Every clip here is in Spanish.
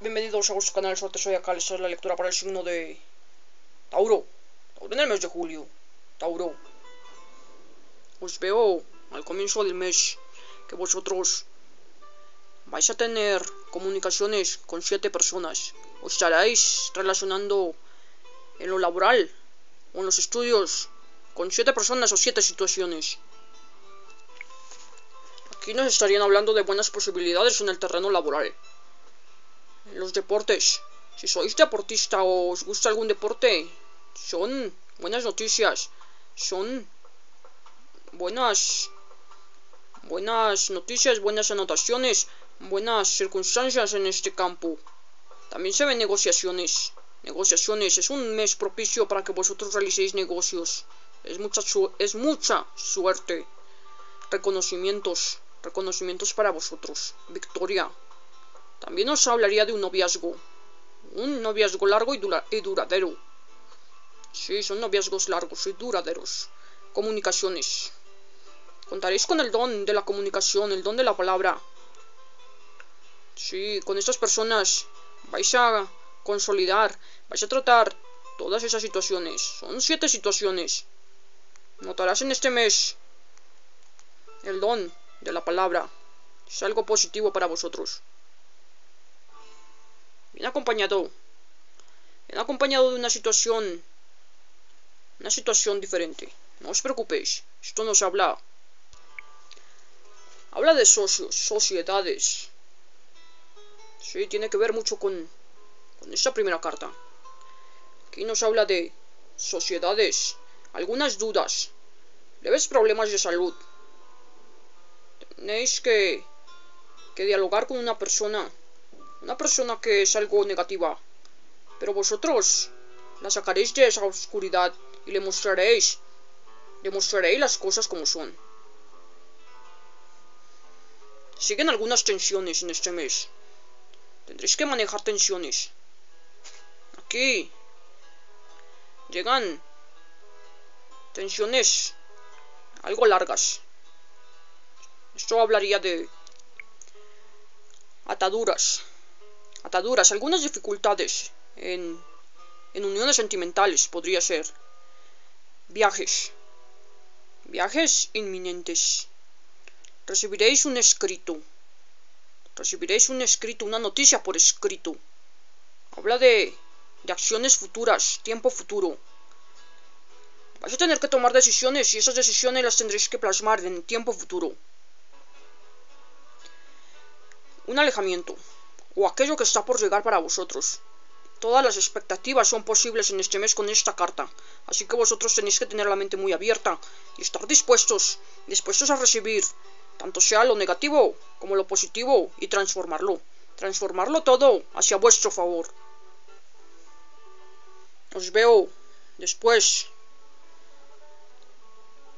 Bienvenidos a vuestro canal Suerte Zodiacal. Esta es la lectura para el signo de Tauro. Tauro en el mes de julio. Tauro. Os veo al comienzo del mes que vosotros vais a tener comunicaciones con 7 personas. Os estaréis relacionando en lo laboral o en los estudios con 7 personas o 7 situaciones. Aquí nos estarían hablando de buenas posibilidades en el terreno laboral. En los deportes, si sois deportista o os gusta algún deporte, son buenas noticias, son buenas noticias, buenas anotaciones, buenas circunstancias en este campo. También se ven negociaciones, es un mes propicio para que vosotros realicéis negocios, es mucha suerte, reconocimientos para vosotros, victoria. También os hablaría de un noviazgo largo y duradero. Sí, son noviazgos largos y duraderos. Comunicaciones. Contaréis con el don de la comunicación, el don de la palabra. Sí, con estas personas vais a consolidar, vais a tratar todas esas situaciones. Son 7 situaciones. Notarás en este mes el don de la palabra. Es algo positivo para vosotros. Viene acompañado de una situación diferente. No os preocupéis, esto nos habla de socios, sociedades. Sí, tiene que ver mucho con esta primera carta. Aquí nos habla de sociedades, algunas dudas, leves problemas de salud. Tenéis que dialogar con una persona que es algo negativa, pero vosotros la sacaréis de esa oscuridad y le mostraréis las cosas como son. Siguen algunas tensiones en este mes. Tendréis que manejar tensiones. Aquí llegan tensiones algo largas. Esto hablaría de ataduras, algunas dificultades en uniones sentimentales, podría ser. Viajes inminentes. Recibiréis un escrito, una noticia por escrito. Habla de acciones futuras, tiempo futuro. Vais a tener que tomar decisiones y esas decisiones las tendréis que plasmar en tiempo futuro. Un alejamiento, o aquello que está por llegar para vosotros. Todas las expectativas son posibles en este mes con esta carta, así que vosotros tenéis que tener la mente muy abierta y estar dispuestos a recibir, tanto sea lo negativo como lo positivo, y transformarlo todo hacia vuestro favor. Os veo después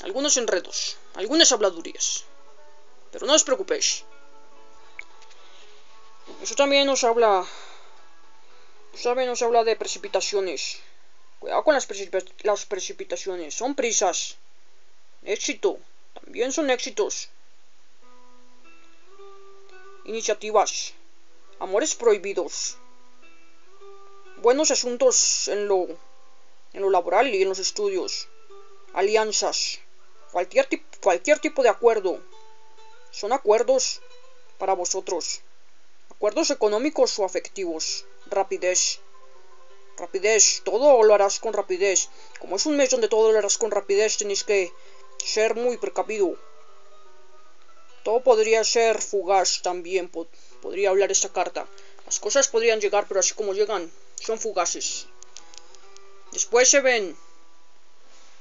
algunos enredos, algunas habladurías, pero no os preocupéis. Eso también nos habla de precipitaciones. Cuidado con las precipitaciones. Son prisas. Éxito. También son éxitos. Iniciativas. Amores prohibidos. Buenos asuntos en lo laboral y en los estudios. Alianzas. Cualquier tipo de acuerdo. Son acuerdos para vosotros. Acuerdos económicos o afectivos. Rapidez, todo lo harás con rapidez. Como es un mes donde todo lo harás con rapidez, tenéis que ser muy precavido. Todo podría ser fugaz también, podría hablar esta carta. Las cosas podrían llegar, pero así como llegan, son fugaces. Después se ven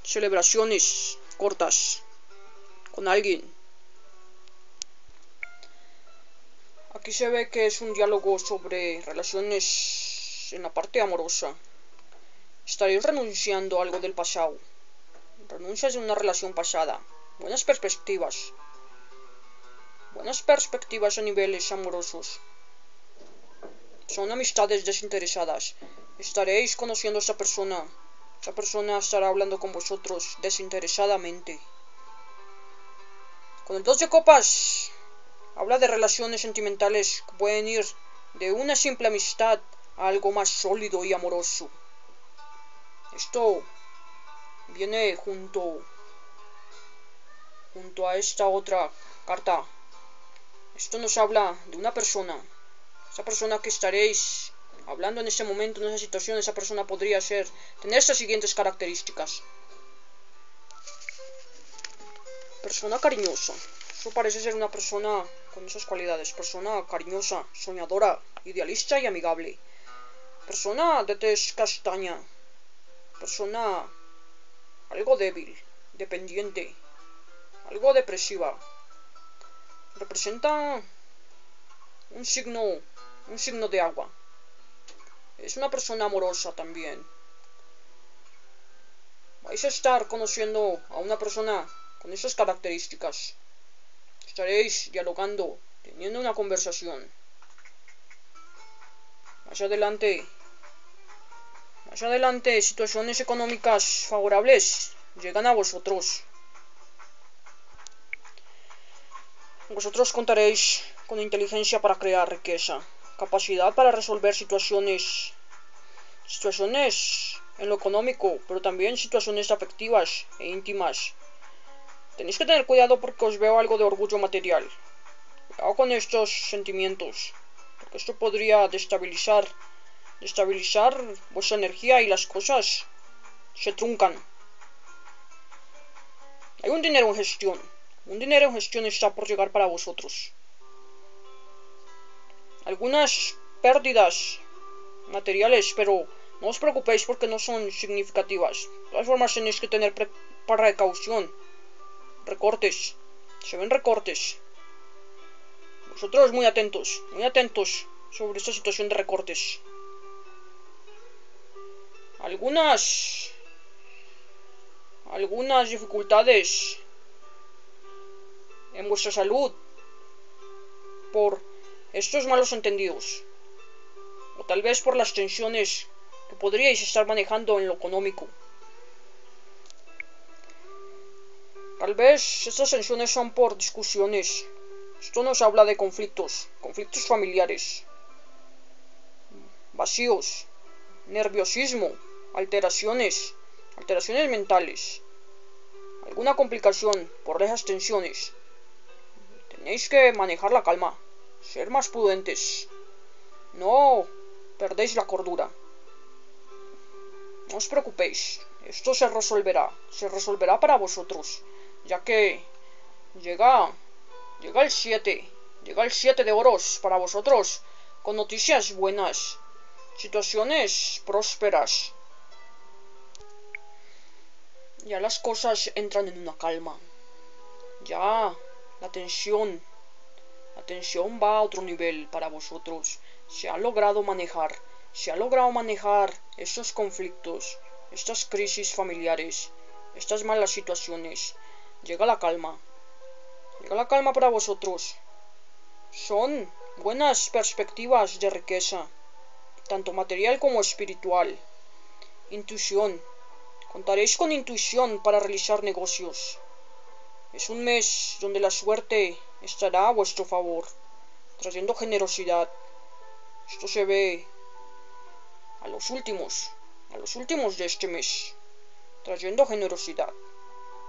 celebraciones cortas con alguien. Aquí se ve que es un diálogo sobre relaciones en la parte amorosa. Estaréis renunciando a algo del pasado. Renuncias de una relación pasada. Buenas perspectivas a niveles amorosos. Son amistades desinteresadas. Estaréis conociendo a esa persona. Esa persona estará hablando con vosotros desinteresadamente. Con el 2 de copas habla de relaciones sentimentales que pueden ir de una simple amistad a algo más sólido y amoroso. Esto viene junto a esta otra carta. Esto nos habla de una persona. Esa persona que estaréis hablando en ese momento, en esa situación, esa persona podría tener estas siguientes características. Persona cariñosa. Eso parece ser una persona con esas cualidades. Persona cariñosa, soñadora, idealista y amigable. Persona de tez castaña. Persona algo débil, dependiente, algo depresiva. Representa un signo de agua. Es una persona amorosa también. Vais a estar conociendo a una persona con esas características. Estaréis dialogando, teniendo una conversación. Más adelante, situaciones económicas favorables llegan a vosotros. Vosotros contaréis con inteligencia para crear riqueza, capacidad para resolver situaciones en lo económico, pero también situaciones afectivas e íntimas. Tenéis que tener cuidado porque os veo algo de orgullo material. Cuidado con estos sentimientos, porque esto podría destabilizar vuestra energía y las cosas se truncan. Hay un dinero en gestión. Un dinero en gestión está por llegar para vosotros. Algunas pérdidas materiales, pero no os preocupéis porque no son significativas. De todas formas tenéis que tener precaución. Recortes. Se ven recortes. Vosotros muy atentos sobre esta situación de recortes. Algunas dificultades en vuestra salud por estos malos entendidos, o tal vez por las tensiones que podríais estar manejando en lo económico. Tal vez estas tensiones son por discusiones. Esto nos habla de conflictos familiares, vacíos, nerviosismo, alteraciones mentales, alguna complicación por esas tensiones. Tenéis que manejar la calma, ser más prudentes, no perdéis la cordura. No os preocupéis, esto se resolverá para vosotros, ya que llega el 7 de oros para vosotros, con noticias buenas, situaciones prósperas. Ya las cosas entran en una calma. Ya la tensión va a otro nivel para vosotros. Se ha logrado manejar estos conflictos, estas crisis familiares, estas malas situaciones. Llega la calma para vosotros. Son buenas perspectivas de riqueza, tanto material como espiritual. Intuición. Contaréis con intuición para realizar negocios. Es un mes donde la suerte estará a vuestro favor, trayendo generosidad. Esto se ve a los últimos de este mes, trayendo generosidad.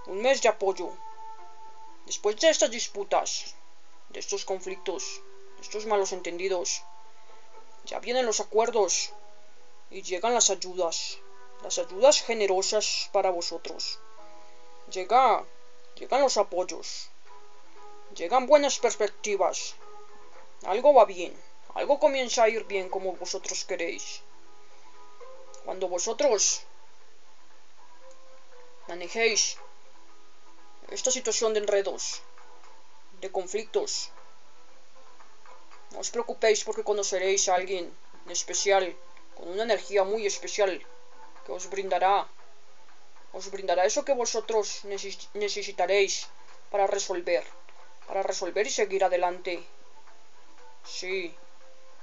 Un mes de apoyo. Después de estas disputas, de estos conflictos, de estos malos entendidos, ya vienen los acuerdos y llegan las ayudas generosas para vosotros. Llegan los apoyos, llegan buenas perspectivas. Algo va bien, algo comienza a ir bien como vosotros queréis. Cuando vosotros manejéis esta situación de enredos, de conflictos, no os preocupéis porque conoceréis a alguien en especial, con una energía muy especial, que os brindará eso que vosotros necesitaréis para resolver y seguir adelante. Sí,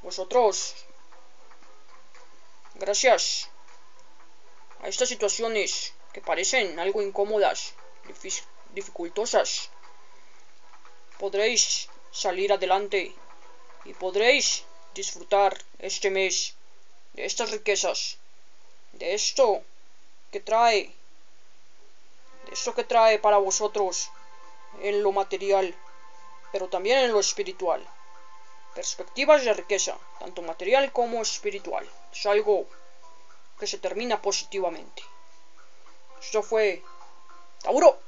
vosotros, gracias a estas situaciones que parecen algo incómodas, dificultosas, podréis salir adelante y podréis disfrutar este mes de estas riquezas, de esto que trae, para vosotros en lo material, pero también en lo espiritual. Perspectivas de riqueza, tanto material como espiritual. Es algo que se termina positivamente. Esto fue Tauro.